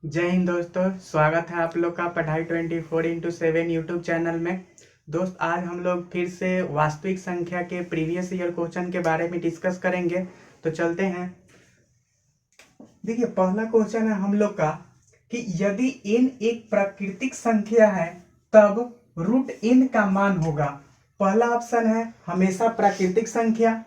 जय हिंद दोस्तों, स्वागत है आप लोग का पढ़ाई 24x7 यूट्यूब चैनल में। दोस्त, आज हम लोग फिर से वास्तविक संख्या के प्रीवियस ईयर क्वेश्चन के बारे में डिस्कस करेंगे। तो चलते हैं। देखिए, पहला क्वेश्चन है हम लोग का कि यदि n एक प्राकृतिक संख्या है तब रूट n का मान होगा। पहला ऑप्शन है हमेशा प्राकृतिक संख्या,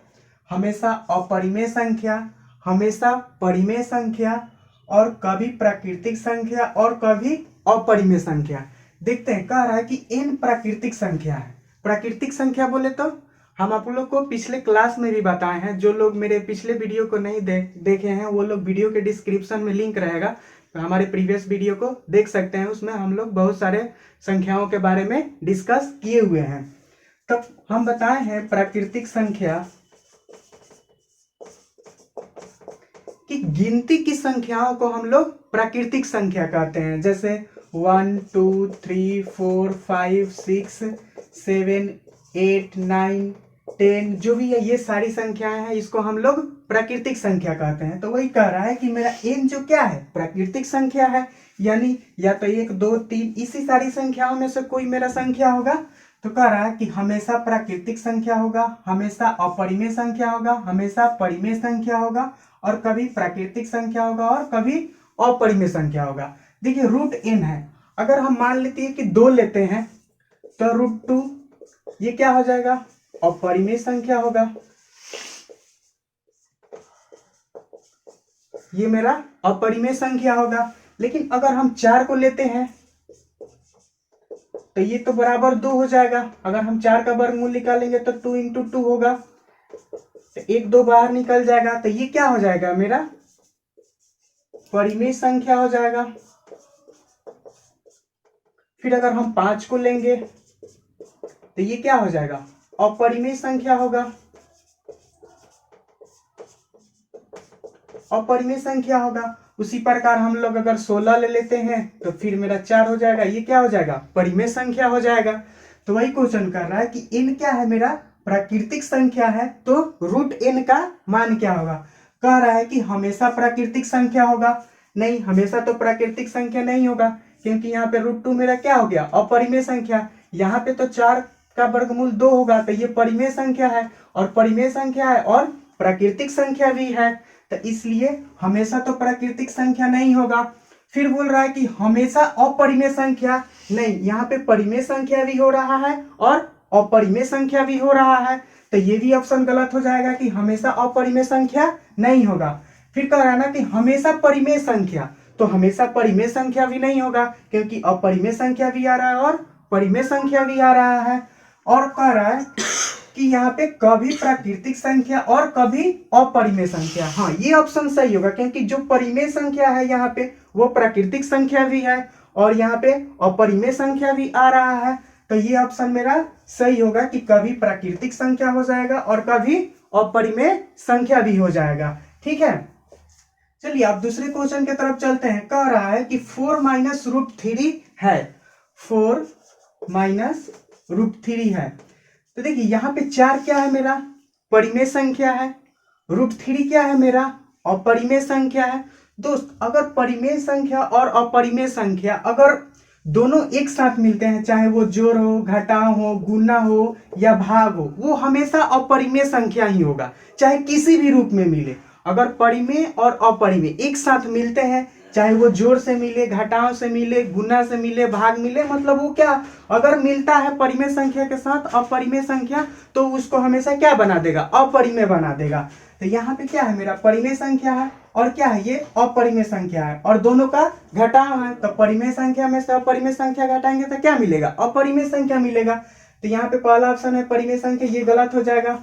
हमेशा अपरिमेय संख्या, हमेशा परिमेय संख्या और कभी प्राकृतिक संख्या और कभी अपरिमेय संख्या। देखते हैं, कह रहा है कि n प्राकृतिक संख्या है। प्राकृतिक संख्या बोले तो हम आप लोग को पिछले क्लास में भी बताए हैं। जो लोग मेरे पिछले वीडियो को नहीं देखे हैं वो लोग वीडियो के डिस्क्रिप्शन में लिंक रहेगा, तो हमारे प्रीवियस वीडियो को देख सकते हैं। उसमें हम लोग बहुत सारे संख्याओं के बारे में डिस्कस किए हुए हैं। तब हम बताए हैं प्राकृतिक संख्या कि गिनती की संख्याओं को हम लोग प्राकृतिक संख्या कहते हैं। जैसे 1 2 3 4 5 6 7 8 9 10 जो भी है, ये सारी संख्याएं हैं, इसको हम लोग प्राकृतिक संख्या कहते हैं। तो वही कह रहा है कि मेरा n जो क्या है, प्राकृतिक संख्या है। यानी या तो 1 2 3 इसी सारी संख्याओं में से कोई मेरा संख्या होगा। तो कह रहा है कि हमेशा प्राकृतिक संख्या होगा, हमेशा अपरिमेय संख्या होगा, हमेशा परिमेय संख्या होगा और कभी प्राकृतिक संख्या होगा और कभी अपरिमेय संख्या होगा। देखिए, रूट n है। अगर हम मान लेते हैं कि 2 लेते हैं तो रूट 2 ये क्या हो जाएगा, अपरिमेय संख्या होगा। ये मेरा अपरिमेय संख्या होगा। लेकिन अगर हम 4 को लेते हैं तो ये तो बराबर 2 हो जाएगा। अगर हम 4 का वर्गमूल निकालेंगे तो 2 इंटू 2 होगा, तो 1 2 बाहर निकल जाएगा। तो ये क्या हो जाएगा, मेरा परिमेय संख्या हो जाएगा। फिर अगर हम 5 को लेंगे तो ये क्या हो जाएगा, अपरिमेय संख्या होगा। अपरिमेय संख्या होगा। उसी प्रकार हम लोग अगर 16 ले लेते हैं तो फिर मेरा 4 हो जाएगा। ये क्या हो जाएगा, परिमेय संख्या हो जाएगा। तो वही क्वेश्चन कर रहा है कि n क्या है, मेरा प्राकृतिक संख्या है, तो रूट n का मान क्या होगा। कह रहा है कि हमेशा प्राकृतिक संख्या होगा। नहीं, हमेशा तो प्राकृतिक संख्या नहीं होगा, क्योंकि यहाँ पे रूट 2 मेरा क्या हो गया, अपरिमेय संख्या। यहाँ पे तो 4 का वर्गमूल 2 होगा, तो ये परिमेय संख्या है और परिमेय संख्या है और प्राकृतिक संख्या भी है, तो इसलिए हमेशा तो प्राकृतिक संख्या नहीं होगा। फिर बोल रहा है कि हमेशा अपरिमेय संख्या, नहीं, यहाँ पे परिमेय संख्या भी हो रहा है और अपरिमेय संख्या भी हो रहा है, तो ये भी ऑप्शन गलत हो जाएगा कि हमेशा अपरिमेय संख्या नहीं होगा। फिर कह रहा है ना कि हमेशा परिमेय संख्या, तो हमेशा परिमेय संख्या भी नहीं होगा, क्योंकि अपरिमेय संख्या भी आ रहा है और परिमेय संख्या भी आ रहा है। और कह रहा है कि यहाँ पे कभी प्राकृतिक संख्या और कभी अपरिमेय संख्या। हाँ, ये ऑप्शन सही होगा, क्योंकि जो परिमेय संख्या है यहाँ पे वो प्राकृतिक संख्या भी है और यहाँ पे अपरिमेय संख्या भी आ रहा है। तो ये ऑप्शन मेरा सही होगा कि कभी प्राकृतिक संख्या हो जाएगा और कभी अपरिमेय संख्या भी हो जाएगा। ठीक है, चलिए आप दूसरे क्वेश्चन की तरफ चलते हैं। कह रहा है कि 4 माइनस रूट 3 है। 4 माइनस रूट 3 है। तो देखिए, यहाँ पे 4 क्या है, मेरा परिमेय संख्या है। रूट 3 क्या है, मेरा अपरिमेय संख्या है। दोस्त, अगर परिमेय संख्या और अपरिमेय संख्या अगर दोनों एक साथ मिलते हैं, चाहे वो जोड़ हो, घटाव हो, गुना हो या भाग हो, वो हमेशा अपरिमेय संख्या ही होगा, चाहे किसी भी रूप में मिले। अगर परिमेय और अपरिमेय एक साथ मिलते हैं, चाहे वो जोड़ से मिले, घटाव से मिले, गुना से मिले, भाग मिले, मतलब वो क्या, अगर मिलता है परिमेय संख्या के साथ अपरिमेय संख्या, तो उसको हमेशा क्या बना देगा, अपरिमेय बना देगा। तो यहाँ पे क्या है, मेरा परिमेय संख्या है और क्या है, ये अपरिमेय संख्या है और दोनों का घटाव है। तो परिमेय संख्या में से अपरिमेय संख्या घटाएंगे तो क्या मिलेगा, अपरिमेय संख्या मिलेगा। तो यहाँ पे पहला ऑप्शन है परिमेय संख्या, ये गलत हो जाएगा।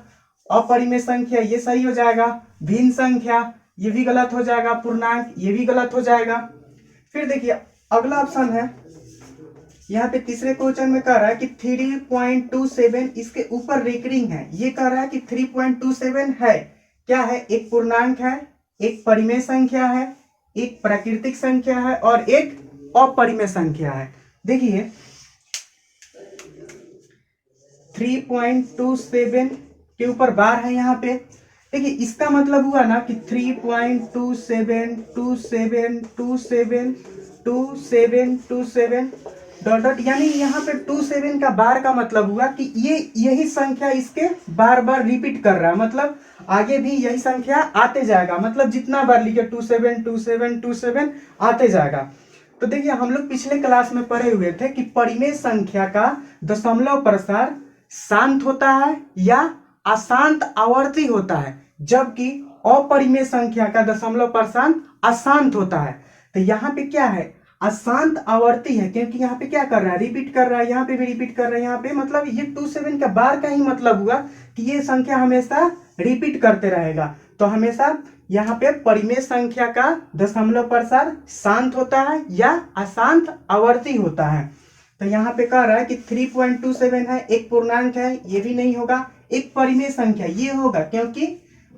अपरिमेय संख्या ये सही हो जाएगा। भिन्न संख्या ये भी गलत हो जाएगा। पूर्णांक ये भी गलत हो जाएगा। फिर देखिए, अगला ऑप्शन है, यहाँ पे तीसरे क्वेश्चन में कह रहा है कि 3.27 इसके ऊपर रेकरिंग है। ये कह रहा है कि 3.27 है, क्या है, एक पूर्णांक है, एक परिमेय संख्या है, एक प्राकृतिक संख्या है और एक अपरिमेय संख्या है। देखिए, 3.27 के ऊपर बार है यहाँ पे। देखिए इसका मतलब हुआ ना कि 3.27272727 डॉट डॉट, यानी यहाँ पे 27 का बार का मतलब हुआ कि ये यही संख्या इसके बार बार रिपीट कर रहा है, मतलब आगे भी यही संख्या आते जाएगा, मतलब जितना बार लिखे 272727 आते जाएगा। तो देखिए हम लोग पिछले क्लास में पढ़े हुए थे कि परिमेय संख्या का दशमलव प्रसार शांत होता है या अशांत आवर्ती होता है, जबकि अपरिमेय संख्या का दशमलव प्रसार अशांत होता है। तो यहाँ पे क्या है, अशांत आवर्ती है, क्योंकि यहाँ पे क्या कर रहा है, रिपीट कर रहा है, यहाँ पे भी रिपीट कर रहा है, यहाँ पे मतलब ये 27 का बार का ही मतलब हुआ कि ये संख्या हमेशा रिपीट करते रहेगा। तो हमेशा यहाँ पे परिमेय संख्या का दशमलव प्रसार शांत होता है या अशांत आवर्ती होता है। तो यहाँ पे कह रहा है कि 3.27 है, एक पूर्णांक है, ये भी नहीं होगा। एक परिमेय संख्या ये होगा, क्योंकि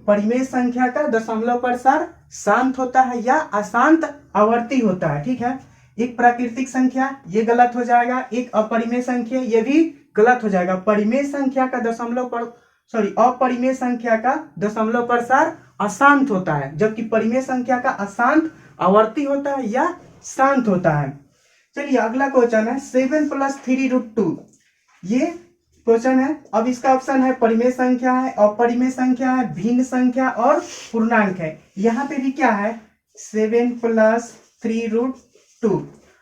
परिमेय संख्या का दशमलव प्रसार शांत होता है या अशांत आवर्ती होता है, ठीक है। एक प्राकृतिक संख्या ये गलत हो जाएगा, एक अपरिमेय संख्या ये भी गलत हो जाएगा। परिमेय संख्या का अपरिमेय संख्या का दशमलव प्रसार अशांत होता है, जबकि परिमेय संख्या का अशांत आवर्ती होता है या शांत होता है। चलिए अगला क्वेश्चन है 7 + 3√2, ये क्वेश्चन है। अब इसका ऑप्शन है परिमेय संख्या है, अपरिमेय संख्या है, भिन्न संख्या और पूर्णांक है। यहाँ पे भी क्या है, 7 + 3√2।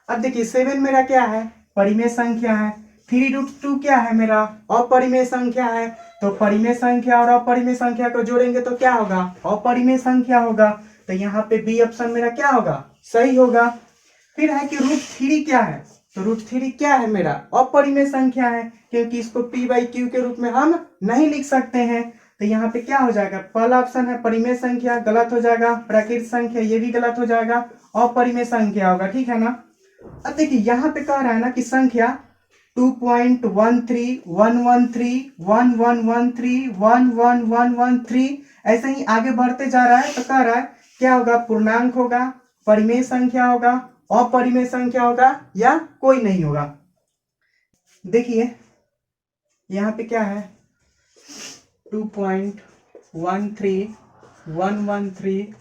अब देखिए 7 मेरा क्या है, परिमेय संख्या है, 3√2 क्या है, मेरा अपरिमेय संख्या है। तो परिमेय संख्या और अपरिमेय संख्या को जोड़ेंगे तो क्या होगा, अपरिमेय संख्या होगा। तो यहाँ पे बी ऑप्शन मेरा क्या होगा, सही होगा। फिर है कि √3 क्या है, तो √3 क्या है, मेरा अपरिमेय संख्या है, क्योंकि इसको p/q के रूप में हम नहीं लिख सकते हैं। तो यहाँ पे क्या हो जाएगा, पहला ऑप्शन है परिमेय संख्या, गलत हो जाएगा। प्राकृतिक संख्या ये भी गलत हो जाएगा, अपरिमेय संख्या होगा, ठीक है ना। अब देखिए यहाँ पे कह रहा है ना कि संख्या 2.13 113 1113 11113 ऐसे ही आगे बढ़ते जा रहा है। तो कह रहा है क्या होगा, पूर्णांक होगा, परिमेय संख्या होगा, अपरिमेय संख्या होगा या कोई नहीं होगा। देखिए यहाँ पे क्या है, 2.13 113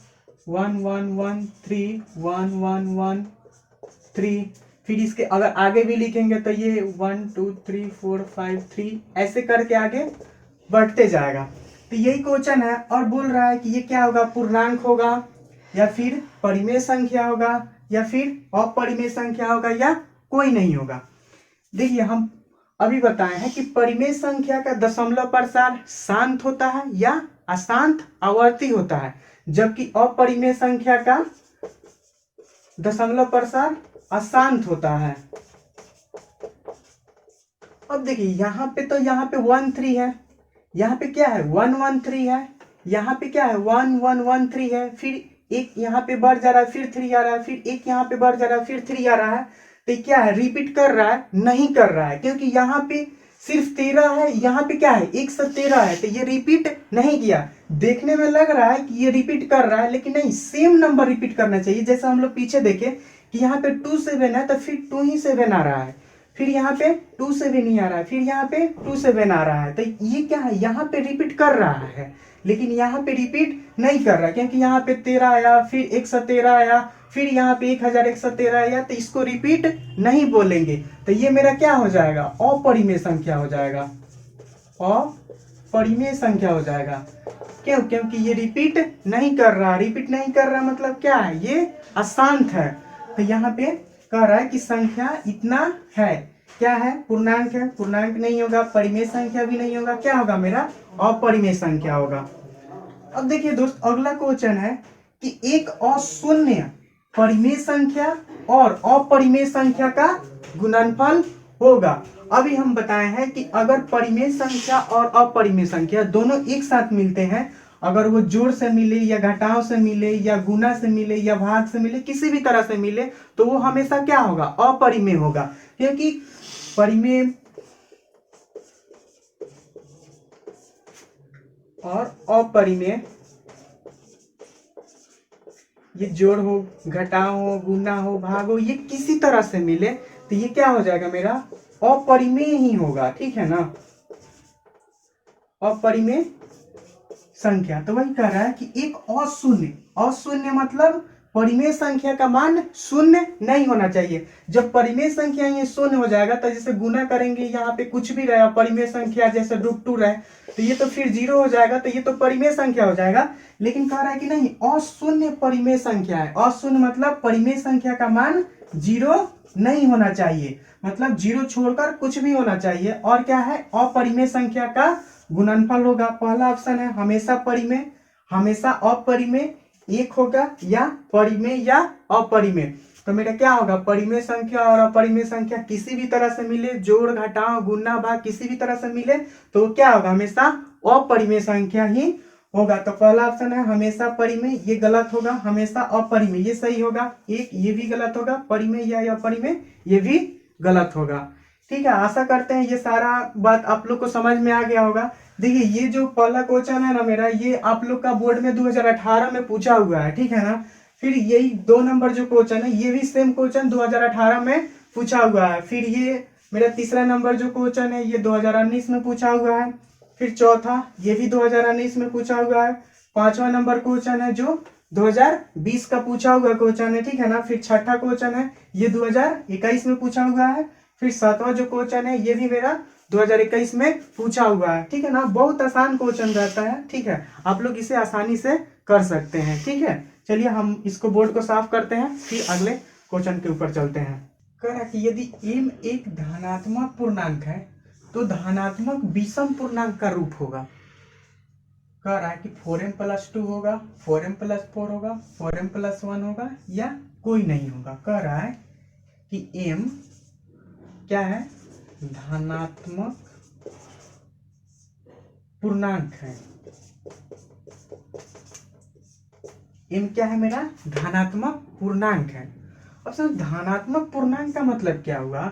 1113 1113, फिर इसके अगर आगे भी लिखेंगे तो ये 1 2 3 4 5 3 ऐसे करके आगे बढ़ते जाएगा। तो यही क्वेश्चन है और बोल रहा है कि ये क्या होगा, पूर्णांक होगा या फिर परिमेय संख्या होगा या फिर अपरिमेय संख्या होगा या कोई नहीं होगा। देखिए हम अभी बताए हैं कि परिमेय संख्या का दशमलव प्रसार शांत होता है या अशांत आवर्ती होता है, जबकि अपरिमेय संख्या का दशमलव प्रसार अशांत होता है। अब देखिए यहाँ पे 13 है, यहाँ पे क्या है 113 है, यहाँ पे क्या है 1113 है, फिर एक यहाँ पे बढ़ जा रहा है, फिर 3 आ रहा है, फिर एक यहाँ पे बढ़ जा रहा है, फिर 3 आ रहा है। तो क्या है, रिपीट कर रहा है, नहीं कर रहा है, क्योंकि यहाँ पे सिर्फ 13 है, यहाँ पे क्या है 113 है। तो ये रिपीट नहीं किया। देखने में लग रहा है कि ये रिपीट कर रहा है, लेकिन नहीं, सेम नंबर रिपीट करना चाहिए। जैसे हम लोग पीछे देखे कि यहाँ पे 27 है तो फिर 2 ही 7 आ रहा है, फिर यहाँ पे 27 ही आ रहा है, फिर यहाँ पे 27 आ रहा है। तो ये क्या है, यहाँ पे रिपीट कर रहा है, लेकिन यहाँ पे रिपीट नहीं कर रहा, क्योंकि यहाँ पे 13 आया, फिर 113 आया, फिर यहाँ पे 1113 आया, तो इसको रिपीट नहीं बोलेंगे। तो ये मेरा क्या हो जाएगा, अपरिमेय संख्या हो जाएगा, अपरिमेय संख्या हो जाएगा। क्यों, क्योंकि ये रिपीट नहीं कर रहा। रिपीट नहीं कर रहा मतलब क्या है, ये अशांत है। तो यहाँ पे कह रहा है कि संख्या इतना है, क्या है, पूर्णांक है, पूर्णांक नहीं होगा, परिमेय संख्या भी नहीं होगा, क्या होगा मेरा, अपरिमेय संख्या होगा। अब देखिए दोस्त अगला क्वेश्चन है कि एक अशून्य परिमेय संख्या और अपरिमेय संख्या का गुणनफल होगा। अभी हम बताए हैं कि अगर परिमेय संख्या और अपरिमेय संख्या दोनों एक साथ मिलते हैं, अगर वो जोड़ से मिले या घटाव से मिले या गुना से मिले या भाग से मिले, किसी भी तरह से मिले, तो वो हमेशा क्या होगा, अपरिमेय होगा। क्योंकि परिमेय और अपरिमेय, ये जोड़ हो, घटाव हो, गुना हो, भाग हो, ये किसी तरह से मिले तो ये क्या हो जाएगा, मेरा अपरिमेय ही होगा, ठीक है ना। अपरिमेय संख्या। तो वही कह रहा है कि एक अशून्य, अशून्य मतलब परिमेय संख्या का मान शून्य नहीं होना चाहिए। जब परिमेय संख्या ये शून्य हो जाएगा तो जैसे गुना करेंगे यहाँ पे कुछ भी रहे परिमेय संख्या जैसे √2 रहे तो ये तो फिर 0 हो जाएगा, तो ये तो परिमेय संख्या हो जाएगा। लेकिन कह रहा है कि नहीं, अशून्य परिमेय संख्या है। अशून्य मतलब परिमेय संख्या का मान 0 नहीं होना चाहिए, मतलब 0 छोड़कर कुछ भी होना चाहिए। और क्या है, अपरिमेय संख्या का गुणनफल होगा। पहला ऑप्शन है हमेशा परिमेय, हमेशा अपरिमेय, एक होगा या परिमेय या अपरिमेय। तो मेरा क्या होगा, परिमेय संख्या और अपरिमेय संख्या किसी भी तरह से मिले, जोड़ घटाओ गुना भाग किसी भी तरह से मिले तो क्या होगा, हमेशा अपरिमेय संख्या ही होगा। तो पहला ऑप्शन है हमेशा परिमेय, ये गलत होगा। हमेशा अपरिमेय ये सही होगा। एक ये भी गलत होगा, परिमेय या अपरिमेय ये भी गलत होगा। ठीक है, आशा करते हैं ये सारा बात आप लोग को समझ में आ गया होगा। देखिए ये जो पहला क्वेश्चन है ना मेरा, ये आप लोग का बोर्ड में 2018 में पूछा हुआ है, ठीक है ना। फिर यही 2 नंबर जो क्वेश्चन है ये भी सेम क्वेश्चन 2018 में पूछा हुआ है। फिर ये मेरा तीसरा नंबर जो क्वेश्चन है ये 2019 में पूछा हुआ है। फिर चौथा ये भी 2019 में पूछा हुआ है। पांचवा नंबर क्वेश्चन है जो 2020 का पूछा हुआ क्वेश्चन है, ठीक है ना। फिर छठा क्वेश्चन है ये 2021 में पूछा हुआ है। फिर सातवां जो क्वेश्चन है ये भी मेरा 2021 में पूछा हुआ है, ठीक है ना। बहुत आसान क्वेश्चन रहता है, ठीक है, आप लोग इसे आसानी से कर सकते हैं, ठीक है। चलिए हम इसको बोर्ड को साफ करते हैं, फिर अगले क्वेश्चन के ऊपर चलते हैं। कह रहा है कि यदि m एक धनात्मक पूर्णांक है तो धनात्मक विषम पूर्णांक का रूप होगा। कह रहा है कि 4m+2 होगा, 4m+4 होगा, 4m+1 होगा या कोई नहीं होगा। कह रहा है कि m क्या है, धनात्मक पूर्णांक है। m क्या है मेरा, धनात्मक पूर्णांक है। अब सर धनात्मक पूर्णांक का मतलब क्या हुआ।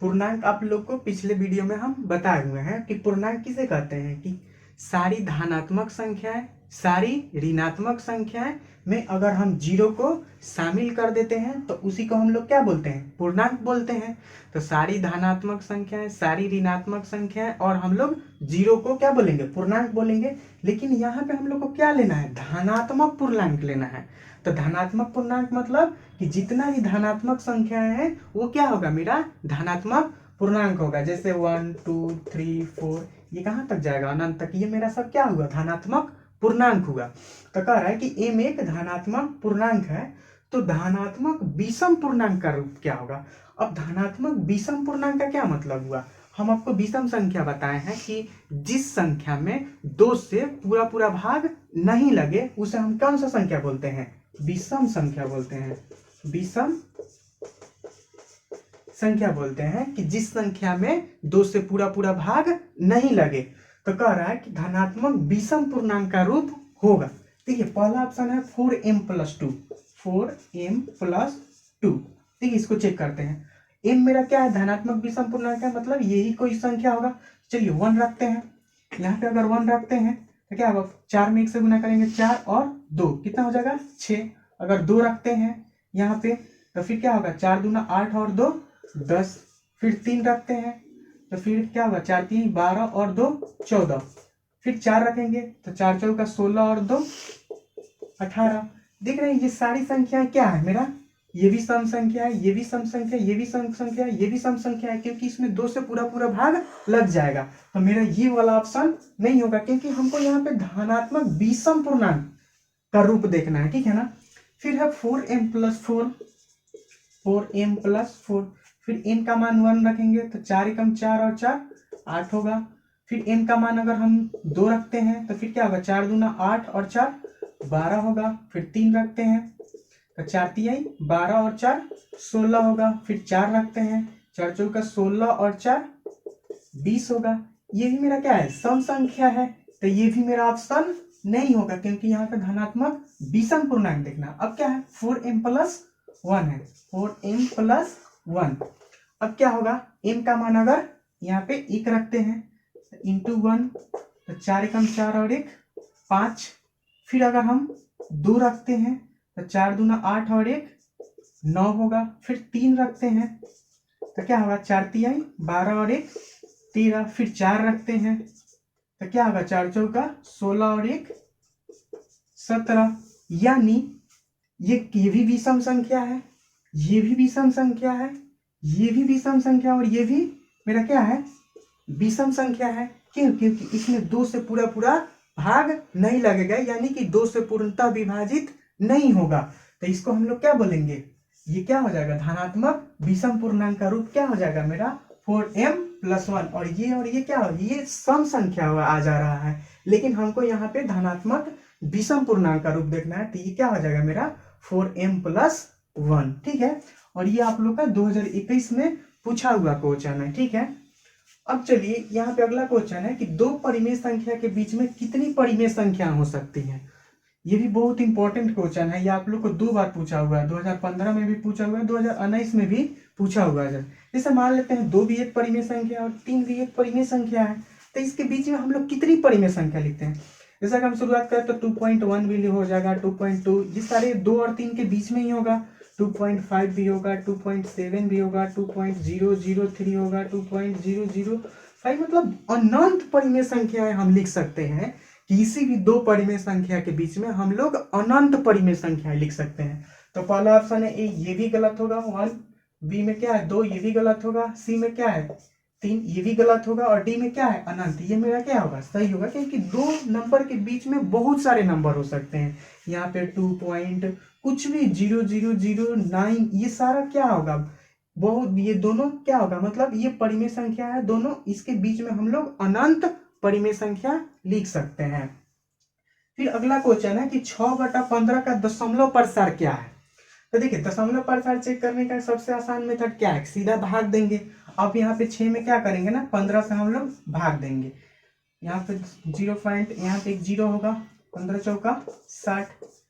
पूर्णांक आप लोग को पिछले वीडियो में हम बताए हुए हैं कि पूर्णांक किसे कहते हैं, कि सारी धनात्मक संख्याएं सारी ऋणात्मक संख्याएं में अगर हम 0 को शामिल कर देते हैं तो उसी को हम लोग क्या बोलते हैं, पूर्णांक बोलते हैं। तो सारी धनात्मक संख्याएं सारी ऋणात्मक संख्याएं और हम लोग 0 को क्या बोलेंगे, पूर्णांक बोलेंगे। लेकिन यहाँ पे हम लोग को क्या लेना है, धनात्मक पूर्णांक लेना है। तो धनात्मक पूर्णांक मतलब कि जितना भी धनात्मक संख्याएं हैं वो क्या होगा, मेरा धनात्मक पूर्णांक होगा। जैसे 1 2 3 4 ये कहाँ तक जाएगा, अनंत तक, ये मेरा सब क्या हुआ, धनात्मक पूर्णांक हुआ। तो कह रहा है कि m एक धनात्मक पूर्णांक है तो धनात्मक विषम पूर्णांक का रूप क्या होगा। अब धनात्मक विषम पूर्णांक का क्या मतलब हुआ, हम आपको विषम संख्या बताए हैं कि जिस संख्या में 2 से पूरा पूरा भाग नहीं लगे उसे हम कौन सा संख्या बोलते हैं, विषम संख्या बोलते हैं। विषम संख्या बोलते हैं कि जिस संख्या में 2 से पूरा पूरा भाग नहीं लगे। तो कह रहा है कि धनात्मक विषम पूर्णांक का रूप होगा। देखिए पहला ऑप्शन है 4m+2, 4m+2। ठीक है, इसको चेक करते हैं। m मेरा क्या है, धनात्मक विषम पूर्णांक है, मतलब यही कोई संख्या होगा। चलिए 1 रखते हैं, यहाँ पे अगर 1 रखते हैं तो क्या होगा, 4 में 1 से गुना करेंगे, 4 और 2 कितना हो जाएगा, 6। अगर 2 रखते हैं यहाँ पे तो फिर क्या होगा, 4 दूना 8 और 2 10। फिर 3 रखते हैं तो फिर क्या होगा, 4 3 12 और 2 14। फिर 4 रखेंगे तो 4 4 का 16 और 2 18। देख रहे हैं ये सारी संख्याएं क्या है मेरा, ये भी सम संख्या है, ये भी सम संख्या, ये भी सम संख्या है, ये भी सम संख्या है, क्योंकि इसमें 2 से पूरा पूरा भाग लग जाएगा। तो मेरा ये वाला ऑप्शन नहीं होगा, क्योंकि हमको यहाँ पे धनात्मक विषम पूर्णांक का रूप देखना है, ठीक है ना। फिर है 4m+4, 4m+4। फिर m का मान 1 रखेंगे तो 4 एकम 4 और 4 8 होगा। फिर m का मान अगर हम 2 रखते हैं तो फिर क्या होगा, 4 दूना 8 और 4 12 होगा। फिर 3 रखते हैं तो 4 3 12 और 4 16 होगा। फिर 4 रखते हैं, 4 4 का 16 और 4 20 होगा। ये भी मेरा क्या है, सम संख्या है, तो ये भी मेरा ऑप्शन नहीं होगा, क्योंकि यहाँ पे धनात्मक विषम पूर्णांक देखना। अब क्या है, 4m+1 है, 4m+1। अब क्या होगा, m का मान अगर यहाँ पे 1 रखते हैं इंटू 1 तो 4 एकम 4 और 1 5। फिर अगर हम 2 रखते हैं तो 4 दूना 8 और 1 9 होगा। फिर 3 रखते हैं तो क्या होगा, 4 3 12 और 1 13। फिर 4 रखते हैं तो क्या होगा, 4 4 का 16 और 1 17, यानी ये भी विषम संख्या है, ये भी विषम संख्या है, ये भी विषम संख्या, और ये भी मेरा क्या है, विषम संख्या है। क्यों? क्योंकि इसमें 2 से पूरा पूरा भाग नहीं लगेगा, यानी कि 2 से पूर्णतः विभाजित नहीं होगा। तो इसको हम लोग क्या बोलेंगे, ये क्या हो जाएगा, धनात्मक विषम पूर्णांक का रूप क्या हो जाएगा मेरा 4m+1। और ये क्या हो, ये सम संख्या आ जा रहा है, लेकिन हमको यहाँ पे धनात्मक विषम पूर्णांक का रूप देखना है, तो ये क्या हो जाएगा मेरा 4m+1। ठीक है, और ये आप लोग का 2021 में पूछा हुआ क्वेश्चन है। ठीक है, अब चलिए यहाँ पे अगला क्वेश्चन है कि 2 परिमेय संख्या के बीच में कितनी परिमेय संख्या हो सकती है। ये भी बहुत इंपॉर्टेंट क्वेश्चन है, ये आप लोग को 2 बार पूछा हुआ है, 2015 में भी पूछा हुआ है, 2019 में भी पूछा हुआ है। जैसे मान लेते हैं 2 भी एक परिमेय संख्या और 3 भी एक परिमेय संख्या है, तो इसके बीच में हम लोग कितनी परिमेय संख्या लिखते हैं। जैसा कि हम शुरुआत करें तो 2.1 भी हो जाएगा, 2.2, ये सारे 2 और 3 के बीच में ही होगा, 2.5 भी होगा, 2.7 भी होगा, 2.003 होगा, 2.005, मतलब अनंत परिमेय संख्याएं हम लिख सकते हैं। किसी भी 2 परिमेय संख्या के बीच में हम लोग अनंत परिमेय संख्याएं लिख सकते हैं। तो पहला ऑप्शन है ए, ये भी गलत होगा 1, बी में क्या है 2, ये भी गलत होगा, सी में क्या है 3, ये भी गलत होगा, और डी में क्या है अनंत, ये मेरा क्या होगा सही होगा, क्योंकि 2 नंबर के बीच में बहुत सारे नंबर हो सकते हैं। यहाँ पे 2 पॉइंट कुछ भी 0009, ये सारा क्या होगा बहुत, ये दोनों क्या होगा, मतलब ये परिमेय संख्या है दोनों, इसके बीच में हम लोग अनंत परिमेय संख्या लिख सकते हैं। फिर अगला क्वेश्चन है कि 6/15 का दशमलव प्रसार क्या है। तो देखिए दशमलव प्रसार चेक करने का सबसे आसान मेथड क्या है, सीधा भाग देंगे। अब यहाँ पे 6 में क्या करेंगे ना, 15 से हम लोग भाग देंगे। यहाँ पे 0 पॉइंट, यहाँ पे एक 0 होगा, 15 चौका 60,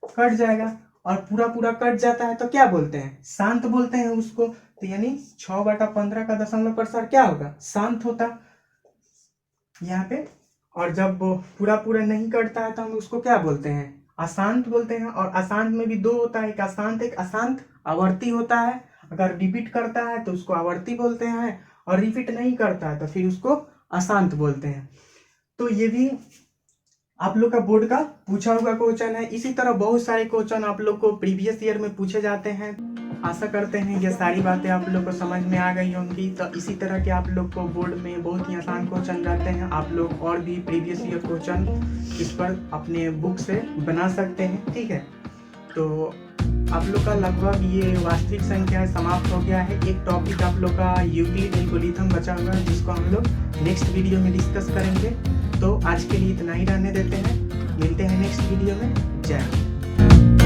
कट जाएगा, और पूरा पूरा कट जाता है तो क्या बोलते हैं, शांत बोलते हैं उसको। तो यानी 6/15 का दशमलव प्रसार क्या होगा, शांत होता यहाँ पे। और जब पूरा पूरा नहीं कटता है तो हम उसको क्या बोलते हैं, अशांत बोलते हैं। और अशांत में भी 2 होता है, एक अशांत आवर्ती होता है, अगर रिपीट करता है तो उसको आवर्ती बोलते हैं, और रिपीट नहीं करता है तो फिर उसको अशांत बोलते हैं। तो ये भी आप लोग का बोर्ड का पूछा हुआ क्वेश्चन है। इसी तरह बहुत सारे क्वेश्चन आप लोग को प्रीवियस ईयर में पूछे जाते हैं। आशा करते हैं ये सारी बातें आप लोग को समझ में आ गई होंगी। तो इसी तरह के आप लोग को बोर्ड में बहुत ही आसान क्वेश्चन रहते हैं, आप लोग और भी प्रीवियस ईयर क्वेश्चन इस पर अपने बुक से बना सकते हैं। ठीक है, तो आप लोग का लगभग ये वास्तविक संख्या समाप्त हो गया है। एक टॉपिक आप लोग का यूक्लिड एल्गोरिथम बचा हुआ है, जिसको हम लोग नेक्स्ट वीडियो में डिस्कस करेंगे। तो आज के लिए इतना ही रहने देते हैं, मिलते हैं नेक्स्ट वीडियो में। जय हिंद।